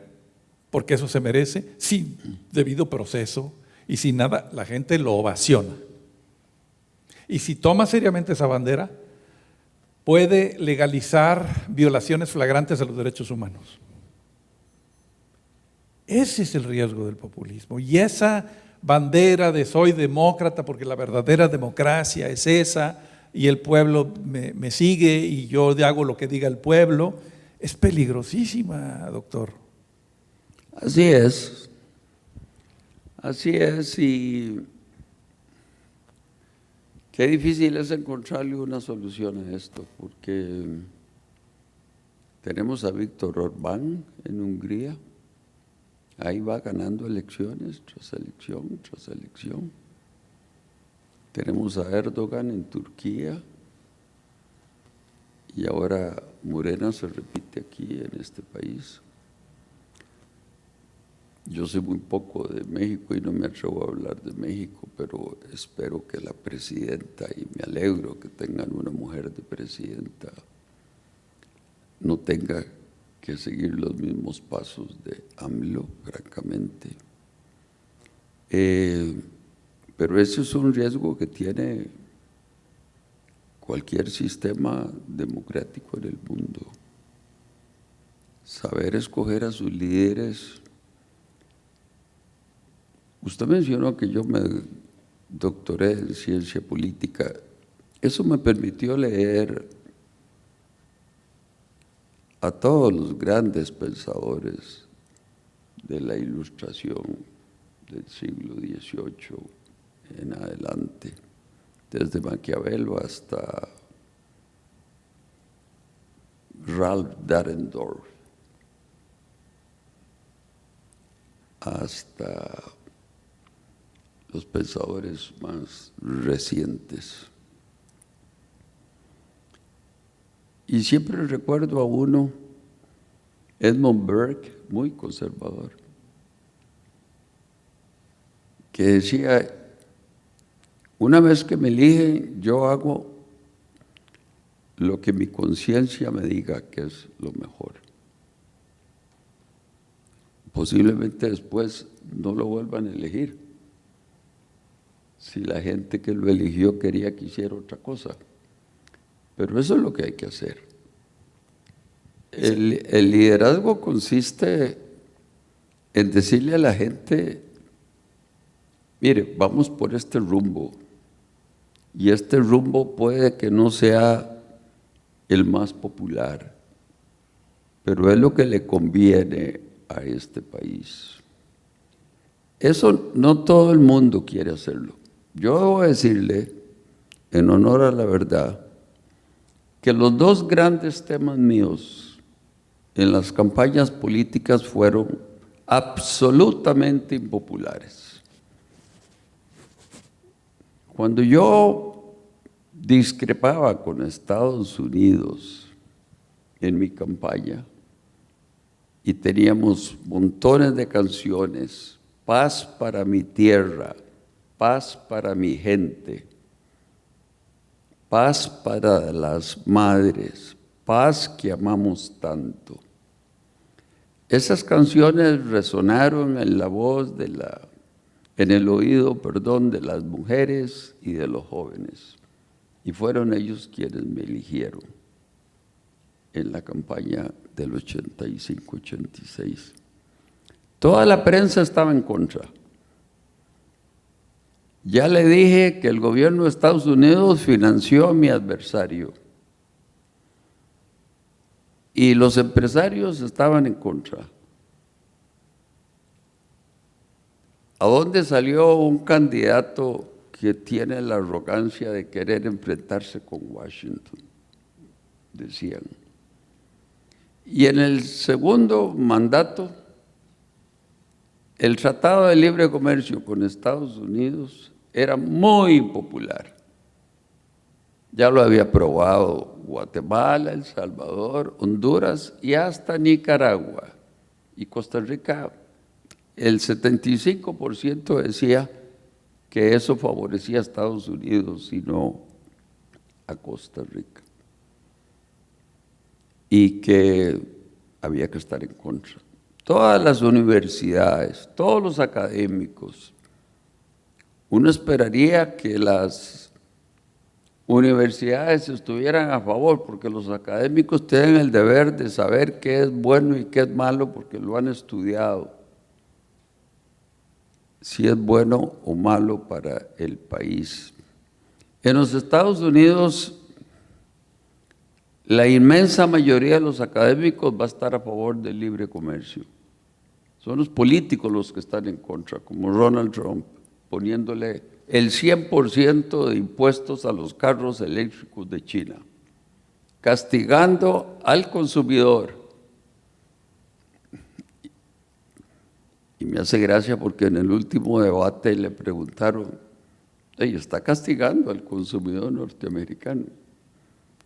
porque eso se merece, sin debido proceso y sin nada, la gente lo ovaciona. Y si toma seriamente esa bandera, puede legalizar violaciones flagrantes a los derechos humanos. Ese es el riesgo del populismo. Y esa bandera de soy demócrata porque la verdadera democracia es esa y el pueblo me sigue y yo hago lo que diga el pueblo, es peligrosísima, doctor. Así es, y qué difícil es encontrarle una solución a esto, porque tenemos a Víctor Orbán en Hungría, ahí va ganando elecciones tras elección tras elección. Tenemos a Erdogan en Turquía y ahora Morena se repite aquí en este país. Yo sé muy poco de México y no me atrevo a hablar de México, pero espero que la presidenta, y me alegro que tengan una mujer de presidenta, no tenga que seguir los mismos pasos de AMLO, francamente. Pero ese es un riesgo que tiene cualquier sistema democrático en el mundo. Saber escoger a sus líderes. Usted mencionó que yo me doctoré en ciencia política. Eso me permitió leer a todos los grandes pensadores de la Ilustración del siglo XVIII en adelante, desde Maquiavelo hasta Ralph Dahrendorf, hasta los pensadores más recientes. Y siempre recuerdo a uno, Edmund Burke, muy conservador, que decía: una vez que me eligen, yo hago lo que mi conciencia me diga que es lo mejor. Posiblemente después no lo vuelvan a elegir, si la gente que lo eligió quería que hiciera otra cosa. Pero eso es lo que hay que hacer. El liderazgo consiste en decirle a la gente: mire, vamos por este rumbo, y este rumbo puede que no sea el más popular, pero es lo que le conviene a este país. Eso no todo el mundo quiere hacerlo. Yo debo decirle, en honor a la verdad, que los dos grandes temas míos en las campañas políticas fueron absolutamente impopulares. Cuando yo discrepaba con Estados Unidos en mi campaña y teníamos montones de canciones, paz para mi tierra, paz para mi gente, paz para las madres, paz que amamos tanto. Esas canciones resonaron en la voz en el oído de las mujeres y de los jóvenes, y fueron ellos quienes me eligieron en la campaña del 85-86. Toda la prensa estaba en contra. Ya le dije que el gobierno de Estados Unidos financió a mi adversario y los empresarios estaban en contra. ¿A dónde salió un candidato que tiene la arrogancia de querer enfrentarse con Washington? Decían. Y en el segundo mandato, el Tratado de Libre Comercio con Estados Unidos era muy popular. Ya lo había aprobado Guatemala, El Salvador, Honduras y hasta Nicaragua. Y Costa Rica, el 75% decía que eso favorecía a Estados Unidos y no a Costa Rica. Y que había que estar en contra. Todas las universidades, todos los académicos, uno esperaría que las universidades estuvieran a favor, porque los académicos tienen el deber de saber qué es bueno y qué es malo, porque lo han estudiado, si es bueno o malo para el país. En los Estados Unidos, la inmensa mayoría de los académicos va a estar a favor del libre comercio. Son los políticos los que están en contra, como Donald Trump, poniéndole el 100% de impuestos a los carros eléctricos de China, castigando al consumidor. Y me hace gracia porque en el último debate le preguntaron, ¿está castigando al consumidor norteamericano?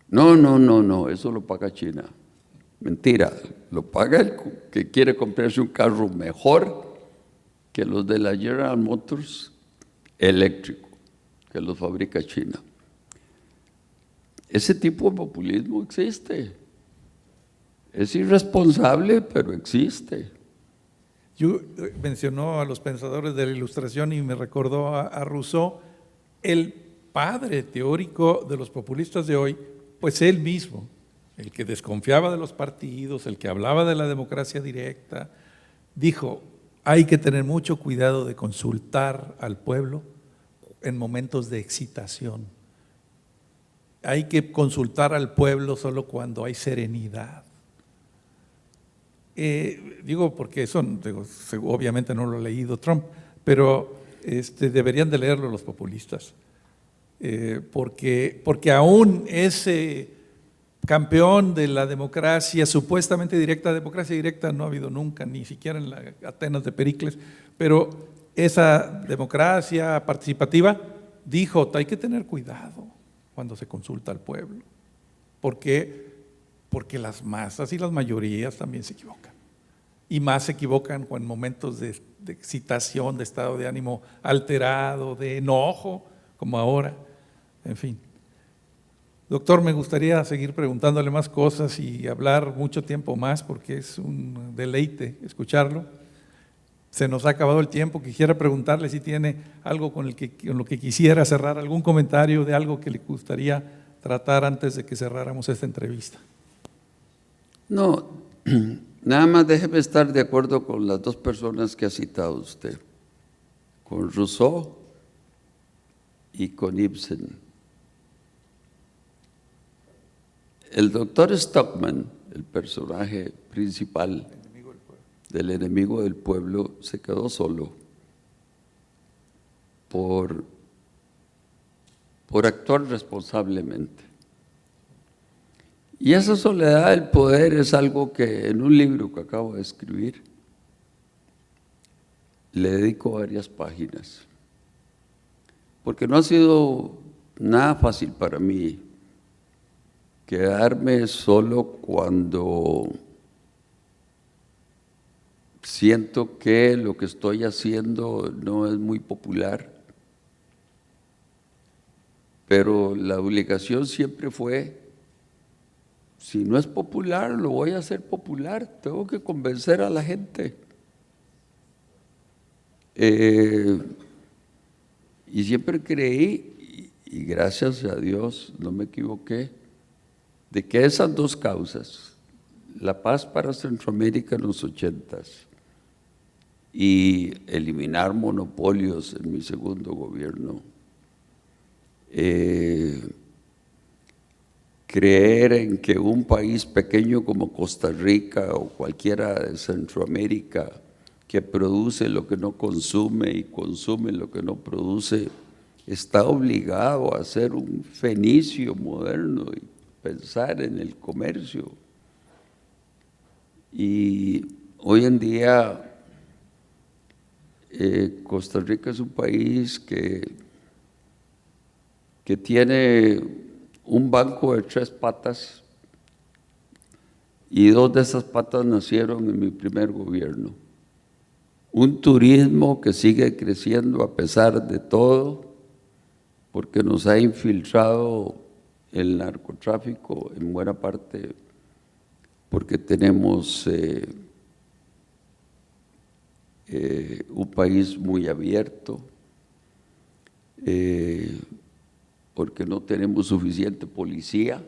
No, eso lo paga China. Mentira, lo paga el que quiere comprarse un carro mejor que los de la General Motors eléctrico, que los fabrica China. Ese tipo de populismo existe. Es irresponsable, pero existe. Yo mencionó a los pensadores de la Ilustración y me recordó a Rousseau, el padre teórico de los populistas de hoy, pues él mismo, el que desconfiaba de los partidos, el que hablaba de la democracia directa, dijo, hay que tener mucho cuidado de consultar al pueblo en momentos de excitación. Hay que consultar al pueblo solo cuando hay serenidad. Digo porque eso, obviamente no lo ha leído Trump, pero deberían de leerlo los populistas, porque aún ese campeón de la democracia, supuestamente directa, democracia directa no ha habido nunca, ni siquiera en la Atenas de Pericles, pero esa democracia participativa dijo, hay que tener cuidado cuando se consulta al pueblo, porque las masas y las mayorías también se equivocan, y más se equivocan en momentos de excitación, de estado de ánimo alterado, de enojo, como ahora, en fin. Doctor, me gustaría seguir preguntándole más cosas y hablar mucho tiempo más porque es un deleite escucharlo. Se nos ha acabado el tiempo, quisiera preguntarle si tiene algo con lo que quisiera cerrar, algún comentario de algo que le gustaría tratar antes de que cerráramos esta entrevista. No, nada más déjeme estar de acuerdo con las dos personas que ha citado usted, con Rousseau y con Ibsen. El doctor Stockman, el personaje principal del Enemigo del Pueblo, se quedó solo por actuar responsablemente. Y esa soledad del poder es algo que en un libro que acabo de escribir le dedico varias páginas, porque no ha sido nada fácil para mí quedarme solo cuando siento que lo que estoy haciendo no es muy popular, pero la obligación siempre fue, si no es popular, lo voy a hacer popular, tengo que convencer a la gente. Y siempre creí, y gracias a Dios no me equivoqué, de que esas dos causas, la paz para Centroamérica en los 80s y eliminar monopolios en mi segundo gobierno, creer en que un país pequeño como Costa Rica o cualquiera de Centroamérica que produce lo que no consume y consume lo que no produce, está obligado a ser un fenicio moderno y pensar en el comercio. Y hoy en día Costa Rica es un país que tiene un banco de 3 patas y 2 de esas patas nacieron en mi primer gobierno. un turismo que sigue creciendo a pesar de todo, porque nos ha infiltrado el narcotráfico en buena parte, porque tenemos un país muy abierto, porque no tenemos suficiente policía,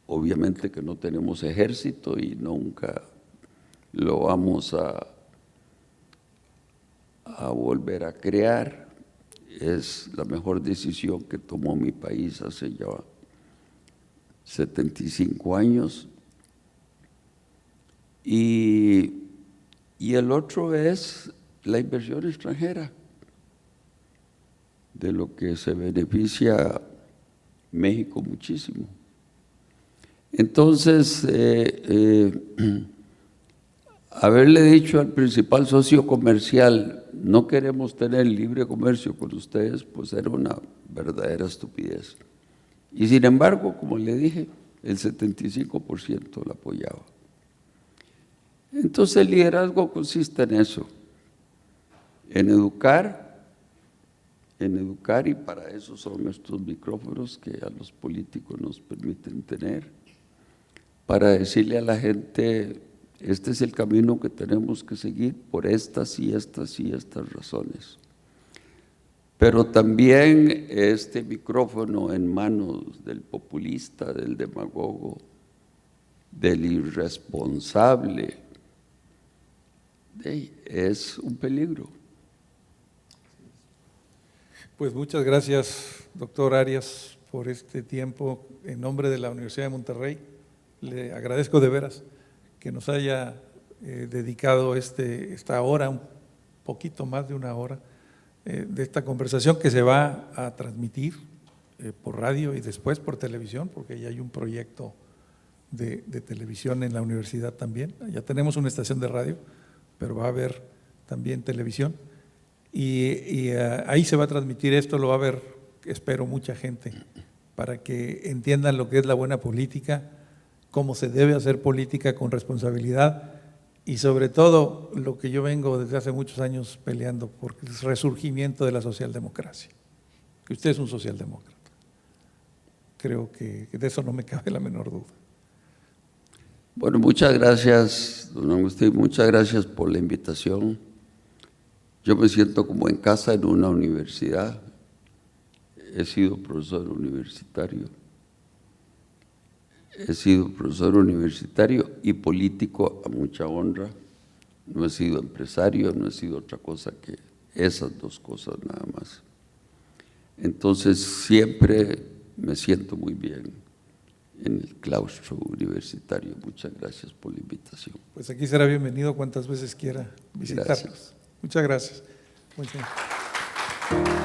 obviamente que no tenemos ejército y nunca lo vamos a volver a crear. Es la mejor decisión que tomó mi país hace ya 75 años. Y el otro es la inversión extranjera, de lo que se beneficia México muchísimo. Entonces, haberle dicho al principal socio comercial, no queremos tener libre comercio con ustedes, pues era una verdadera estupidez. Y sin embargo, como le dije, el 75% la apoyaba. Entonces el liderazgo consiste en eso, en educar, y para eso son estos micrófonos que a los políticos nos permiten tener, para decirle a la gente, este es el camino que tenemos que seguir por estas y estas y estas razones. Pero también este micrófono en manos del populista, del demagogo, del irresponsable, es un peligro. Pues muchas gracias, doctor Arias, por este tiempo. En nombre de la Universidad de Monterrey, le agradezco de veras que nos haya dedicado esta hora, un poquito más de una hora, de esta conversación que se va a transmitir por radio y después por televisión, porque ya hay un proyecto de televisión en la universidad también. Ya tenemos una estación de radio, pero va a haber también televisión. Y ahí se va a transmitir esto, lo va a ver, espero, mucha gente, para que entiendan lo que es la buena política, cómo se debe hacer política con responsabilidad y sobre todo lo que yo vengo desde hace muchos años peleando por el resurgimiento de la socialdemocracia. Que usted es un socialdemócrata. Creo que de eso no me cabe la menor duda. Bueno, muchas gracias, don Agustín, muchas gracias por la invitación. Yo me siento como en casa en una universidad. He sido profesor universitario. He sido profesor universitario y político a mucha honra. No he sido empresario, no he sido otra cosa que esas dos cosas nada más. Entonces siempre me siento muy bien en el claustro universitario. Muchas gracias por la invitación. Pues aquí será bienvenido cuantas veces quiera visitarnos. Gracias. Muchas gracias. Muy bien.